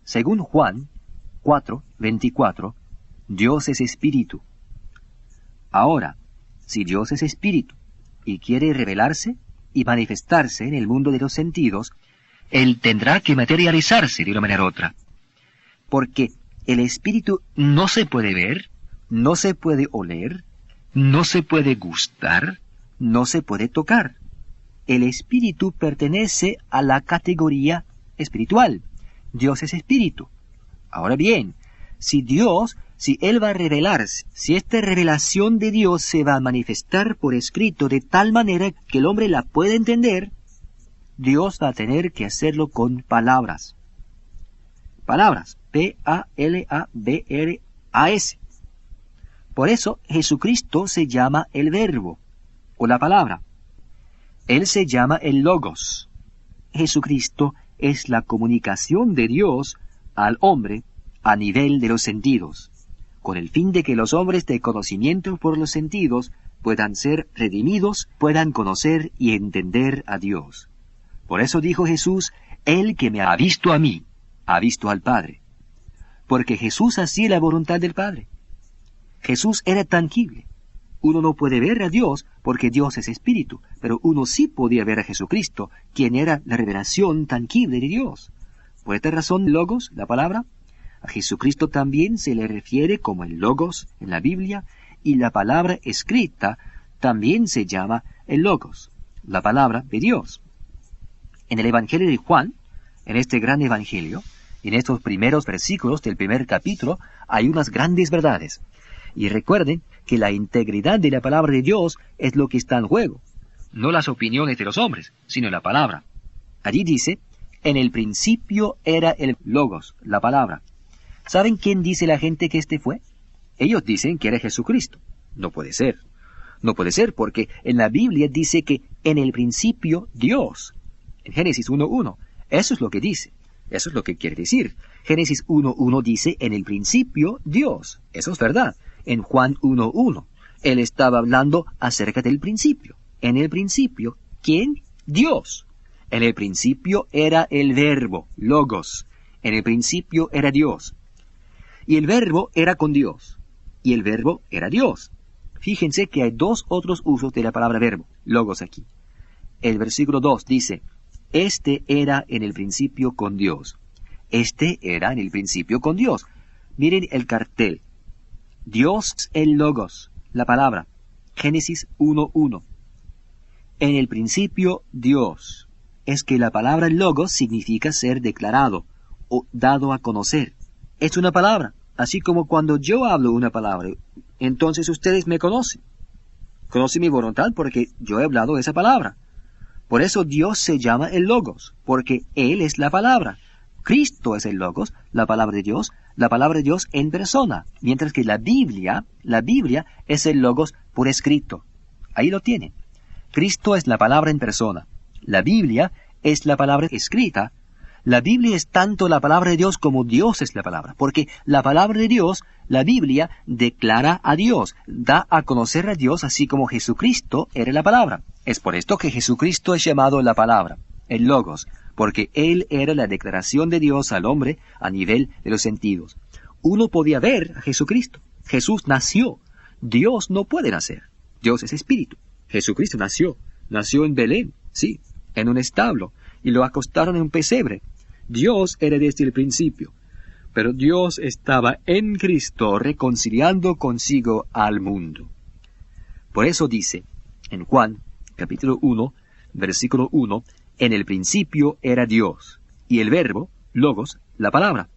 Según Juan 4:24, Dios es espíritu. Ahora, si Dios es espíritu y quiere revelarse y manifestarse en el mundo de los sentidos, Él tendrá que materializarse de una manera u otra. Porque el espíritu no se puede ver, no se puede oler, no se puede gustar, no se puede tocar. El espíritu pertenece a la categoría espiritual. Dios es espíritu. Ahora bien, si Él va a revelarse, si esta revelación de Dios se va a manifestar por escrito de tal manera que el hombre la pueda entender, Dios va a tener que hacerlo con palabras. Palabras, P-A-L-A-B-R-A-S. Por eso Jesucristo se llama el Verbo, o la palabra. Él se llama el Logos. Jesucristo es la comunicación de Dios al hombre a nivel de los sentidos, con el fin de que los hombres de conocimiento por los sentidos puedan ser redimidos, puedan conocer y entender a Dios. Por eso dijo Jesús, el que me ha visto a mí, ha visto al Padre. Porque Jesús hacía la voluntad del Padre. Jesús era tangible. Uno no puede ver a Dios porque Dios es espíritu, pero uno sí podía ver a Jesucristo, quien era la revelación tangible de Dios. Por esta razón, Logos, la palabra, a Jesucristo también se le refiere como el Logos en la Biblia, y la palabra escrita también se llama el Logos, la palabra de Dios. En el Evangelio de Juan, en este gran Evangelio, en estos primeros versículos del primer capítulo, hay unas grandes verdades. Y recuerden que la integridad de la palabra de Dios es lo que está en juego. No las opiniones de los hombres, sino la palabra. Allí dice, en el principio era el Logos, la palabra. ¿Saben quién dice la gente que este fue? Ellos dicen que era Jesucristo. No puede ser. No puede ser porque en la Biblia dice que en el principio Dios. En Génesis 1:1. Eso es lo que dice. Eso es lo que quiere decir. Génesis 1:1 dice en el principio Dios. Eso es verdad. En Juan 1:1. Él estaba hablando acerca del principio. En el principio, ¿quién? Dios. En el principio era el Verbo, Logos. En el principio era Dios. Y el Verbo era con Dios. Y el Verbo era Dios. Fíjense que hay dos otros usos de la palabra verbo, Logos aquí. El versículo 2 dice, este era en el principio con Dios. Este era en el principio con Dios. Miren el cartel. Dios el Logos, la palabra. Génesis 1:1. En el principio Dios. Es que la palabra Logos significa ser declarado o dado a conocer. Es una palabra, así como cuando yo hablo una palabra, entonces ustedes me conocen. Conocen mi voluntad porque yo he hablado esa palabra. Por eso Dios se llama el Logos, porque Él es la palabra. Cristo es el Logos, la palabra de Dios en persona, mientras que la Biblia es el Logos por escrito. Ahí lo tienen. Cristo es la palabra en persona. La Biblia es la palabra escrita. La Biblia es tanto la palabra de Dios como Dios es la palabra, porque la palabra de Dios, la Biblia, declara a Dios, da a conocer a Dios, así como Jesucristo era la palabra. Es por esto que Jesucristo es llamado la palabra, el Logos, porque Él era la declaración de Dios al hombre a nivel de los sentidos. Uno podía ver a Jesucristo. Jesús nació. Dios no puede nacer. Dios es espíritu. Jesucristo nació en Belén, sí, en un establo, y lo acostaron en un pesebre. Dios era desde el principio, pero Dios estaba en Cristo reconciliando consigo al mundo. Por eso dice, en Juan, capítulo 1, versículo 1, en el principio era Dios, y el Verbo, Logos, la palabra.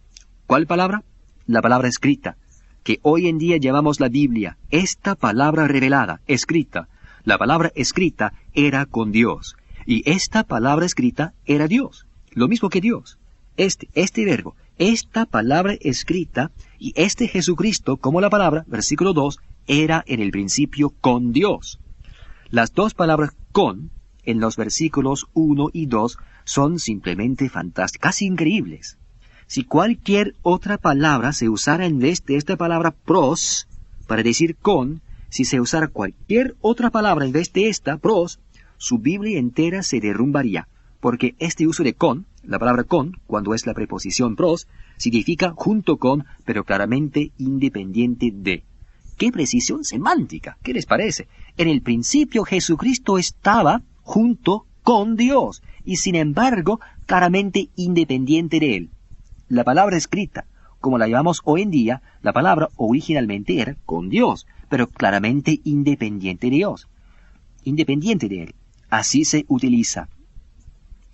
¿Cuál palabra? La palabra escrita, que hoy en día llamamos la Biblia, esta palabra revelada, escrita. La palabra escrita era con Dios, y esta palabra escrita era Dios, lo mismo que Dios. Este verbo, esta palabra escrita, y este Jesucristo como la palabra, versículo 2, era en el principio con Dios. Las dos palabras con, en los versículos 1 y 2, son simplemente fantásticas, casi increíbles. Si cualquier otra palabra se usara en vez de esta palabra pros, para decir con, si se usara cualquier otra palabra en vez de esta, pros, su Biblia entera se derrumbaría, porque este uso de con La palabra con, cuando es la preposición pros, significa junto con, pero claramente independiente de. ¡Qué precisión semántica! ¿Qué les parece? En el principio Jesucristo estaba junto con Dios, y sin embargo, claramente independiente de Él. La palabra escrita, como la llamamos hoy en día, la palabra originalmente era con Dios, pero claramente independiente de Dios. Independiente de Él. Así se utiliza.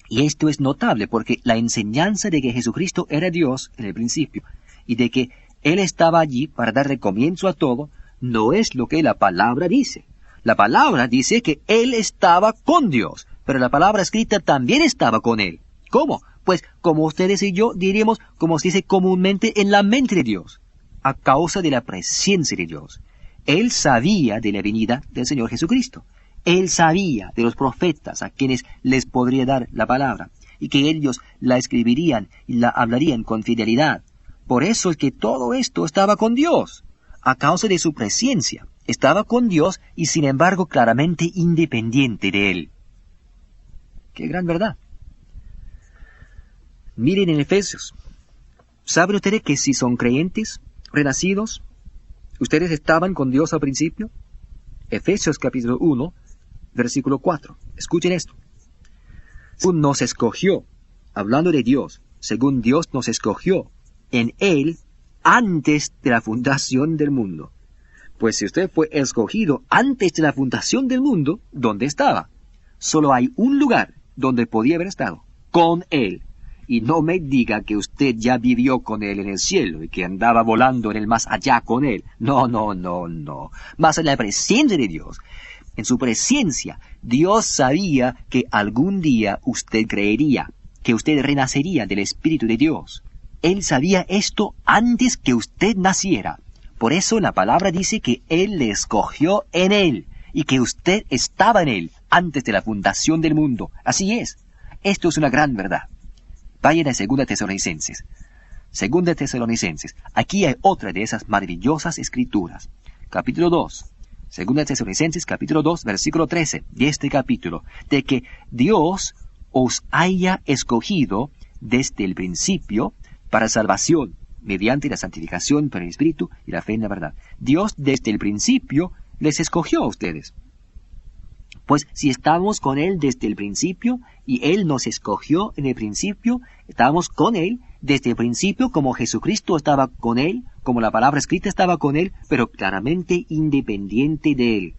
Y esto es notable porque la enseñanza de que Jesucristo era Dios en el principio y de que Él estaba allí para darle comienzo a todo, no es lo que la palabra dice. La palabra dice que Él estaba con Dios, pero la palabra escrita también estaba con Él. ¿Cómo? Pues como ustedes y yo diríamos, como se dice comúnmente, en la mente de Dios, a causa de la presencia de Dios. Él sabía de la venida del Señor Jesucristo. Él sabía de los profetas a quienes les podría dar la palabra, y que ellos la escribirían y la hablarían con fidelidad. Por eso es que todo esto estaba con Dios, a causa de su presencia. Estaba con Dios y sin embargo claramente independiente de Él. ¡Qué gran verdad! Miren en Efesios. ¿Saben ustedes que si son creyentes, renacidos, ustedes estaban con Dios al principio? Efesios capítulo 1, versículo 4. Escuchen esto. Según nos escogió, hablando de Dios, según Dios nos escogió en Él antes de la fundación del mundo. Pues si usted fue escogido antes de la fundación del mundo, ¿dónde estaba? Solo hay un lugar donde podía haber estado, con Él. Y no me diga que usted ya vivió con Él en el cielo y que andaba volando en el más allá con Él. No, no, no, no. Más en la presencia de Dios. En su presencia, Dios sabía que algún día usted creería, que usted renacería del Espíritu de Dios. Él sabía esto antes que usted naciera. Por eso la palabra dice que Él le escogió en Él y que usted estaba en Él antes de la fundación del mundo. Así es. Esto es una gran verdad. Vayan a 2 Tesalonicenses. 2 Tesalonicenses. Aquí hay otra de esas maravillosas escrituras. Capítulo 2. 2 Tesalonicenses, capítulo 2, versículo 13 de este capítulo. De que Dios os haya escogido desde el principio para salvación, mediante la santificación por el Espíritu y la fe en la verdad. Dios desde el principio les escogió a ustedes. Pues si estábamos con Él desde el principio, y Él nos escogió en el principio, estábamos con Él desde el principio como Jesucristo estaba con Él, como la palabra escrita estaba con Él, pero claramente independiente de Él.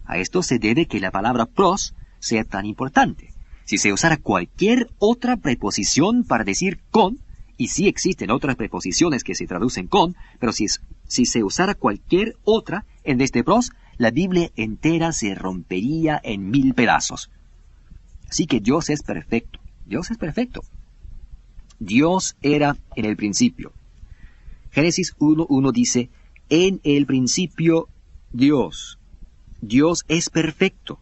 A esto se debe que la palabra pros sea tan importante. Si se usara cualquier otra preposición para decir con, y sí existen otras preposiciones que se traducen con, pero si se usara cualquier otra en vez de pros, la Biblia entera se rompería en 1000 pedazos. Así que Dios es perfecto. Dios es perfecto. Dios era en el principio. Génesis 1:1 dice, en el principio Dios. Dios es perfecto.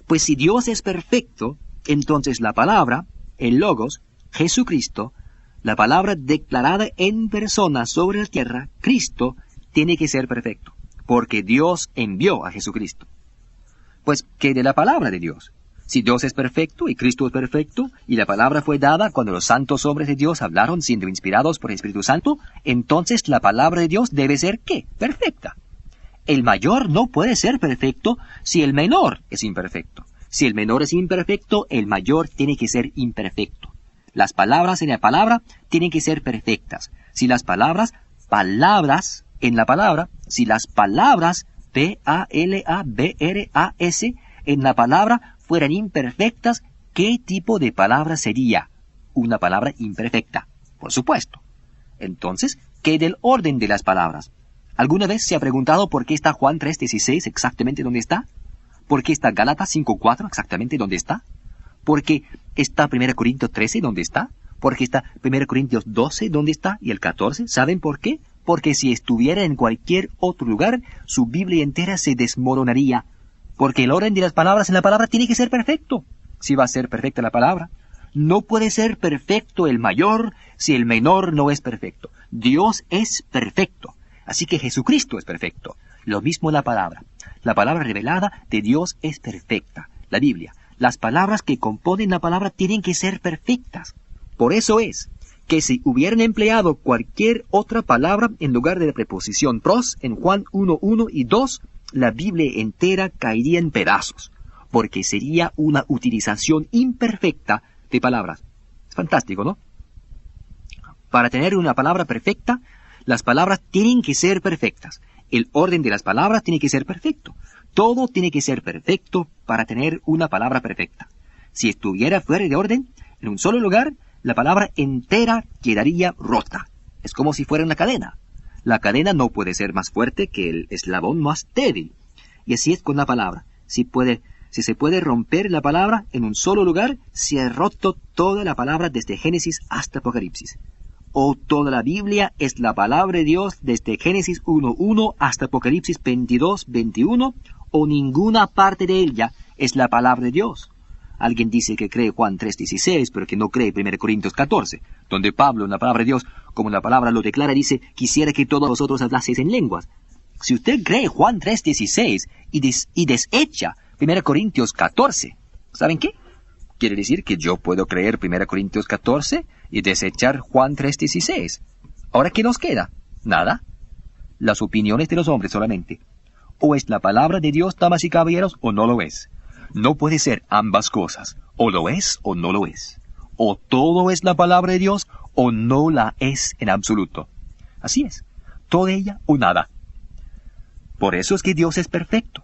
Pues si Dios es perfecto, entonces la palabra, el Logos, Jesucristo, la palabra declarada en persona sobre la tierra, Cristo, tiene que ser perfecto. Porque Dios envió a Jesucristo. Pues, ¿qué de la palabra de Dios? Si Dios es perfecto y Cristo es perfecto, y la palabra fue dada cuando los santos hombres de Dios hablaron siendo inspirados por el Espíritu Santo, entonces la palabra de Dios debe ser, ¿qué? Perfecta. El mayor no puede ser perfecto si el menor es imperfecto. Si el menor es imperfecto, el mayor tiene que ser imperfecto. Las palabras en la palabra tienen que ser perfectas. Si las palabras en la palabra, si las palabras P-A-L-A-B-R-A-S en la palabra fueran imperfectas, ¿qué tipo de palabra sería? Una palabra imperfecta, por supuesto. Entonces, ¿qué del orden de las palabras? ¿Alguna vez se ha preguntado por qué está Juan 3:16 exactamente donde está? ¿Por qué está Gálatas 5:4 exactamente donde está? ¿Por qué está 1 Corintios 13 donde está? ¿Por qué está 1 Corintios 12 donde está? ¿Y el 14? ¿Saben por qué? Porque si estuviera en cualquier otro lugar, su Biblia entera se desmoronaría. Porque el orden de las palabras en la palabra tiene que ser perfecto. Si va a ser perfecta la palabra. No puede ser perfecto el mayor si el menor no es perfecto. Dios es perfecto. Así que Jesucristo es perfecto. Lo mismo la palabra. La palabra revelada de Dios es perfecta. La Biblia. Las palabras que componen la palabra tienen que ser perfectas. Por eso es que si hubieran empleado cualquier otra palabra en lugar de la preposición pros en Juan 1:1 y 2, la Biblia entera caería en pedazos, porque sería una utilización imperfecta de palabras. Es fantástico, ¿no? Para tener una palabra perfecta, las palabras tienen que ser perfectas. El orden de las palabras tiene que ser perfecto. Todo tiene que ser perfecto para tener una palabra perfecta. Si estuviera fuera de orden, en un solo lugar, la palabra entera quedaría rota. Es como si fuera una cadena. La cadena no puede ser más fuerte que el eslabón más débil. Y así es con la palabra. Si se puede romper la palabra en un solo lugar, se ha roto toda la palabra desde Génesis hasta Apocalipsis. O toda la Biblia es la palabra de Dios desde Génesis 1:1 hasta Apocalipsis 22:21, o ninguna parte de ella es la palabra de Dios. Alguien dice que cree Juan 3:16, pero que no cree 1 Corintios 14, donde Pablo, en la palabra de Dios, como la palabra lo declara, dice, quisiera que todos vosotros hablaseis en lenguas. Si usted cree Juan 3:16 y desecha 1 Corintios 14, ¿saben qué? Quiere decir que yo puedo creer 1 Corintios 14 y desechar Juan 3:16. ¿Ahora qué nos queda? Nada. Las opiniones de los hombres solamente. O es la palabra de Dios, damas y caballeros, o no lo es. No puede ser ambas cosas. O lo es o no lo es. O todo es la palabra de Dios o no la es en absoluto. Así es. Toda ella o nada. Por eso es que Dios es perfecto.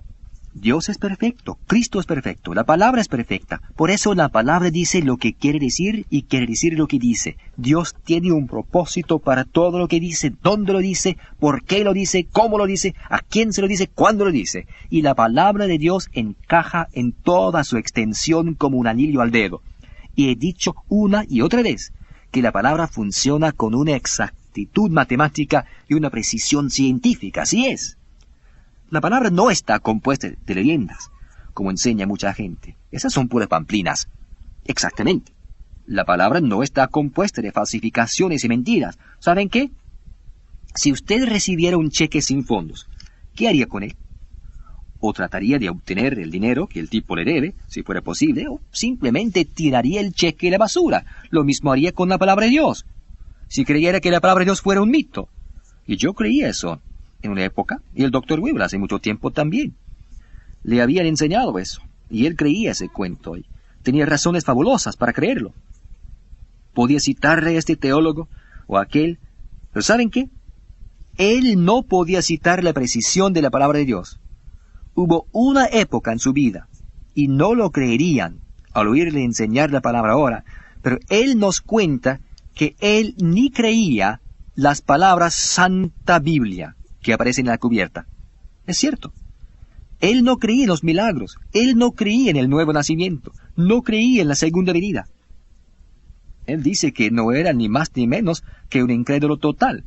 Dios es perfecto, Cristo es perfecto, la palabra es perfecta. Por eso la palabra dice lo que quiere decir y quiere decir lo que dice. Dios tiene un propósito para todo lo que dice, dónde lo dice, por qué lo dice, cómo lo dice, a quién se lo dice, cuándo lo dice. Y la palabra de Dios encaja en toda su extensión como un anillo al dedo. Y he dicho una y otra vez que la palabra funciona con una exactitud matemática y una precisión científica, así es. La palabra no está compuesta de leyendas, como enseña mucha gente. Esas son puras pamplinas. Exactamente. La palabra no está compuesta de falsificaciones y mentiras. ¿Saben qué? Si usted recibiera un cheque sin fondos, ¿qué haría con él? O trataría de obtener el dinero que el tipo le debe, si fuera posible, o simplemente tiraría el cheque a la basura. Lo mismo haría con la palabra de Dios. Si creyera que la palabra de Dios fuera un mito. Y yo creía eso en una época, y el Dr. Weber hace mucho tiempo también. Le habían enseñado eso, y él creía ese cuento, y tenía razones fabulosas para creerlo. Podía citarle a este teólogo o a aquel, pero ¿saben qué? Él no podía citar la precisión de la palabra de Dios. Hubo una época en su vida, y no lo creerían al oírle enseñar la palabra ahora, pero él nos cuenta que él ni creía las palabras Santa Biblia que aparecen en la cubierta. Es cierto. Él no creía en los milagros, él no creía en el nuevo nacimiento, no creía en la segunda venida. Él dice que no era ni más ni menos que un incrédulo total.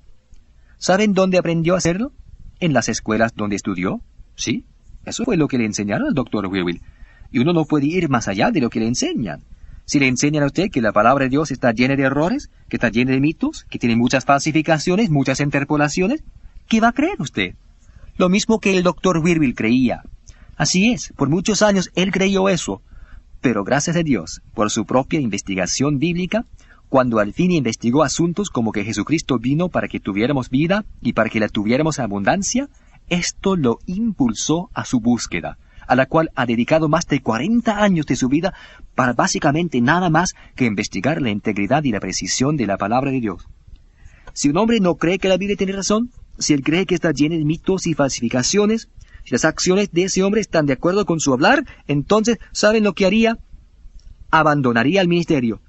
¿Saben dónde aprendió a hacerlo? ¿En las escuelas donde estudió? Sí, eso fue lo que le enseñaron al Dr. Weber. Y uno no puede ir más allá de lo que le enseñan. Si le enseñan a usted que la palabra de Dios está llena de errores, que está llena de mitos, que tiene muchas falsificaciones, muchas interpolaciones, ¿qué va a creer usted? Lo mismo que el Dr. Weber creía. Así es, por muchos años él creyó eso. Pero gracias a Dios, por su propia investigación bíblica, cuando al fin investigó asuntos como que Jesucristo vino para que tuviéramos vida y para que la tuviéramos en abundancia, esto lo impulsó a su búsqueda, a la cual ha dedicado más de 40 años de su vida para básicamente nada más que investigar la integridad y la precisión de la palabra de Dios. Si un hombre no cree que la Biblia tiene razón, si él cree que está llena de mitos y falsificaciones, si las acciones de ese hombre están de acuerdo con su hablar, entonces, ¿saben lo que haría? Abandonaría el ministerio,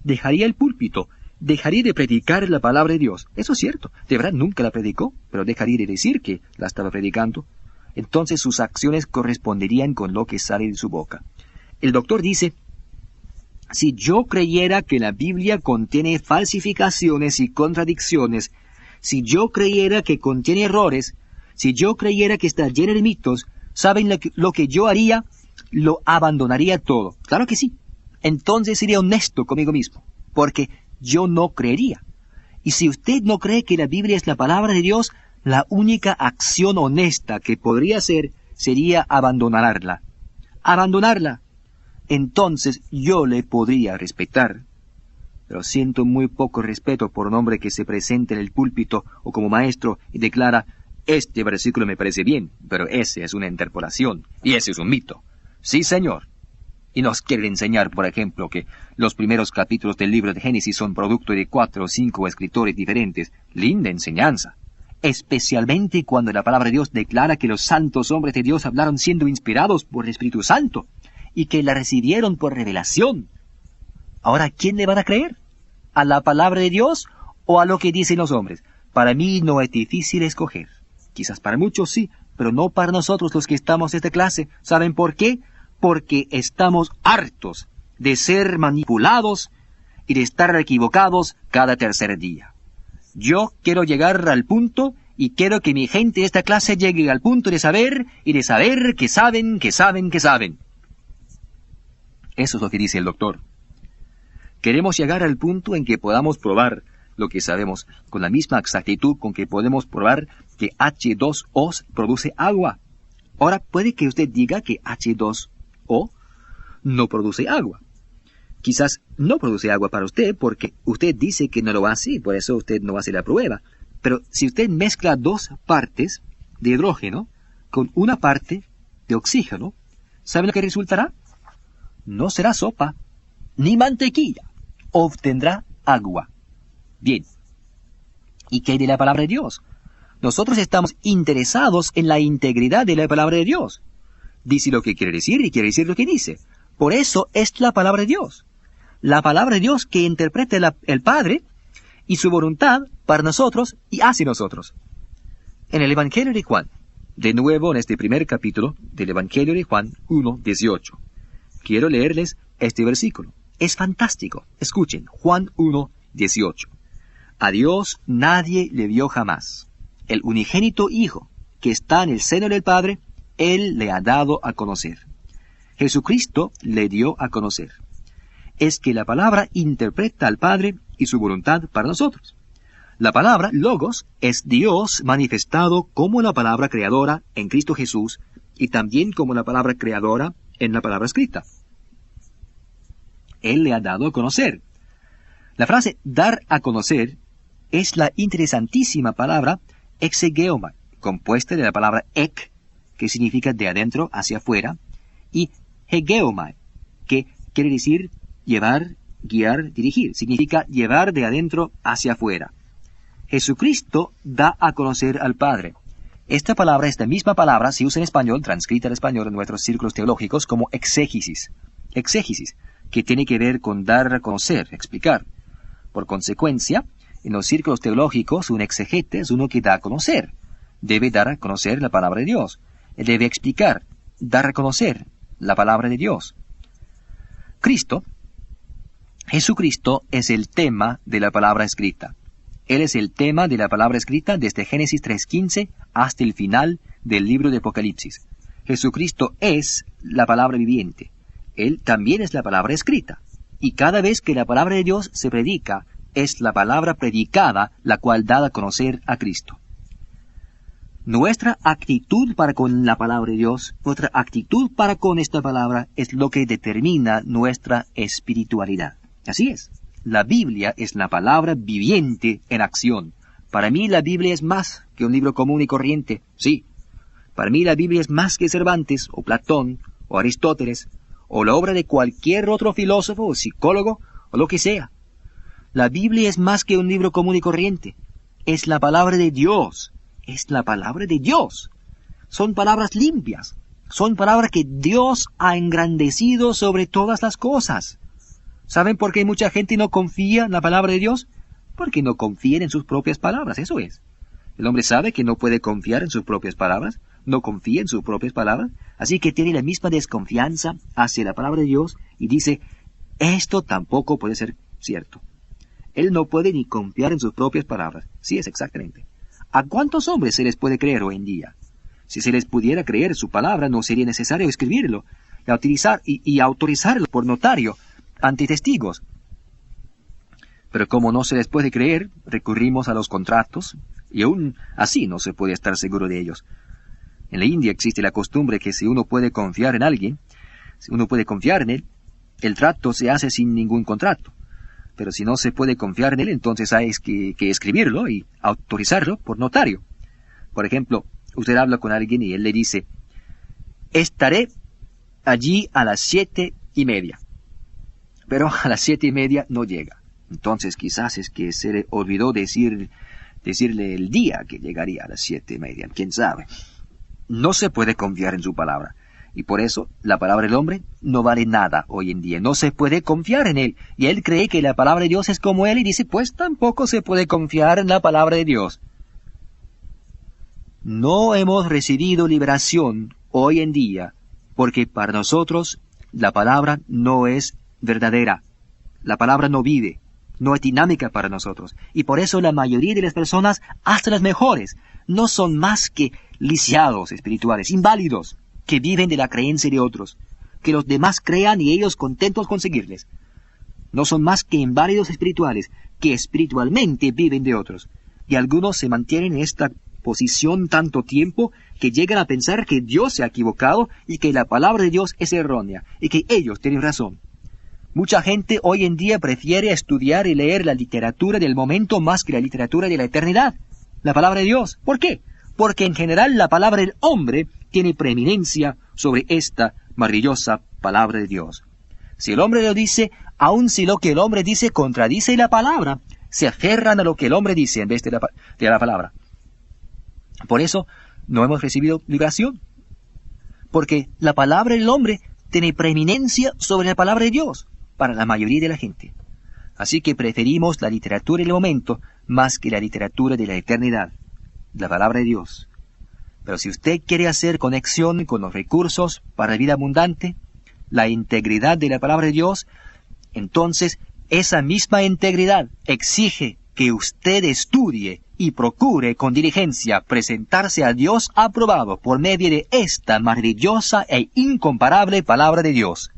dejaría el púlpito, dejaría de predicar la palabra de Dios. Eso es cierto, de verdad nunca la predicó, pero dejaría de decir que la estaba predicando. Entonces sus acciones corresponderían con lo que sale de su boca. El doctor dice, si yo creyera que la Biblia contiene falsificaciones y contradicciones, si yo creyera que contiene errores, si yo creyera que está llena de mitos, ¿saben lo que yo haría? Lo abandonaría todo. Claro que sí. Entonces sería honesto conmigo mismo, porque yo no creería. Y si usted no cree que la Biblia es la palabra de Dios, la única acción honesta que podría hacer sería abandonarla. Abandonarla. Entonces yo le podría respetar. pero siento muy poco respeto por un hombre que se presenta en el púlpito o como maestro y declara, este versículo me parece bien, pero ese es una interpolación, y ese es un mito. Sí, señor. Y nos quiere enseñar, por ejemplo, que los primeros capítulos del libro de Génesis son producto de 4 o 5 escritores diferentes. Linda enseñanza. Especialmente cuando la palabra de Dios declara que los santos hombres de Dios hablaron siendo inspirados por el Espíritu Santo y que la recibieron por revelación. Ahora, ¿a quién le van a creer? ¿A la palabra de Dios o a lo que dicen los hombres? Para mí no es difícil escoger. Quizás para muchos sí, pero no para nosotros los que estamos en esta clase. ¿Saben por qué? Porque estamos hartos de ser manipulados y de estar equivocados cada tercer día. Yo quiero llegar al punto y quiero que mi gente de esta clase llegue al punto de saber y de saber que saben, que saben, que saben. Eso es lo que dice el doctor. Queremos llegar al punto en que podamos probar lo que sabemos con la misma exactitud con que podemos probar que H2O produce agua. Ahora puede que usted diga que H2O no produce agua. Quizás no produce agua para usted porque usted dice que no lo hace y por eso usted no hace la prueba. Pero si usted mezcla 2 partes de hidrógeno con una parte de oxígeno, ¿sabe lo que resultará? No será sopa, ni mantequilla. Obtendrá agua. Bien. ¿Y qué hay de la palabra de Dios? Nosotros estamos interesados en la integridad de la palabra de Dios. Dice lo que quiere decir y quiere decir lo que dice. Por eso es la palabra de Dios. La palabra de Dios que interpreta el Padre y su voluntad para nosotros y hacia nosotros. En el Evangelio de Juan, de nuevo en este primer capítulo del Evangelio de Juan 1:18, quiero leerles este versículo. Es fantástico. Escuchen, Juan 1:18. A Dios nadie le vio jamás. El unigénito Hijo, que está en el seno del Padre, Él le ha dado a conocer. Jesucristo le dio a conocer. Es que la palabra interpreta al Padre y su voluntad para nosotros. La palabra, Logos, es Dios manifestado como la palabra creadora en Cristo Jesús y también como la palabra creadora en la palabra escrita. Él le ha dado a conocer. La frase dar a conocer es la interesantísima palabra exegeomai, compuesta de la palabra ek, que significa de adentro hacia afuera, y hegeomai, que quiere decir llevar, guiar, dirigir. Significa llevar de adentro hacia afuera. Jesucristo da a conocer al Padre. Esta palabra, esta misma palabra, se usa en español, transcrita al español en nuestros círculos teológicos como exégesis. Exégesis, que tiene que ver con dar a conocer, explicar. Por consecuencia, en los círculos teológicos, un exegete es uno que da a conocer. Debe dar a conocer la palabra de Dios. Él debe explicar, dar a conocer la palabra de Dios. Jesucristo es el tema de la palabra escrita. Él es el tema de la palabra escrita desde Génesis 3:15 hasta el final del libro de Apocalipsis. Jesucristo es la palabra viviente. Él también es la palabra escrita. Y cada vez que la palabra de Dios se predica, es la palabra predicada la cual da a conocer a Cristo. Nuestra actitud para con la palabra de Dios, nuestra actitud para con esta palabra es lo que determina nuestra espiritualidad. Así es. La Biblia es la palabra viviente en acción. Para mí la Biblia es más que un libro común y corriente. Sí. Para mí la Biblia es más que Cervantes, o Platón, o Aristóteles, o la obra de cualquier otro filósofo o psicólogo, o lo que sea. La Biblia es más que un libro común y corriente. Es la palabra de Dios. Es la palabra de Dios. Son palabras limpias. Son palabras que Dios ha engrandecido sobre todas las cosas. ¿Saben por qué mucha gente no confía en la palabra de Dios? Porque no confían en sus propias palabras, eso es. El hombre sabe que no puede confiar en sus propias palabras, no confía en sus propias palabras, así que tiene la misma desconfianza hacia la palabra de Dios y dice, esto tampoco puede ser cierto. Él no puede ni confiar en sus propias palabras. Sí, es exactamente. ¿A cuántos hombres se les puede creer hoy en día? Si se les pudiera creer su palabra, no sería necesario escribirlo, y autorizarlo por notario, ante testigos. Pero como no se les puede creer, recurrimos a los contratos, y aún así no se puede estar seguro de ellos. En la India existe la costumbre que si uno puede confiar en alguien, si uno puede confiar en él, el trato se hace sin ningún contrato. Pero si no se puede confiar en él, entonces hay que escribirlo y autorizarlo por notario. Por ejemplo, usted habla con alguien y él le dice, estaré allí a las 7:30. Pero a las 7:30 no llega. Entonces quizás es que se le olvidó decirle el día que llegaría a las 7:30. ¿Quién sabe? No se puede confiar en su palabra. Y por eso la palabra del hombre no vale nada hoy en día. No se puede confiar en él. Y él cree que la palabra de Dios es como él y dice, pues tampoco se puede confiar en la palabra de Dios. No hemos recibido liberación hoy en día porque para nosotros la palabra no es verdadera. La palabra no vive, no es dinámica para nosotros. Y por eso la mayoría de las personas, hasta las mejores, no son más que lisiados espirituales, inválidos, que viven de la creencia de otros, que los demás crean y ellos contentos con seguirles. No son más que inválidos espirituales, que espiritualmente viven de otros. Y algunos se mantienen en esta posición tanto tiempo que llegan a pensar que Dios se ha equivocado y que la palabra de Dios es errónea y que ellos tienen razón. Mucha gente hoy en día prefiere estudiar y leer la literatura del momento más que la literatura de la eternidad, la palabra de Dios. ¿Por qué? Porque en general la palabra del hombre tiene preeminencia sobre esta maravillosa palabra de Dios. Si el hombre lo dice, aun si lo que el hombre dice contradice la palabra, se aferran a lo que el hombre dice en vez de la palabra. Por eso no hemos recibido liberación, porque la palabra del hombre tiene preeminencia sobre la palabra de Dios para la mayoría de la gente. Así que preferimos la literatura del momento más que la literatura de la eternidad, la palabra de Dios. Pero si usted quiere hacer conexión con los recursos para la vida abundante, la integridad de la palabra de Dios, entonces esa misma integridad exige que usted estudie y procure con diligencia presentarse a Dios aprobado por medio de esta maravillosa e incomparable palabra de Dios.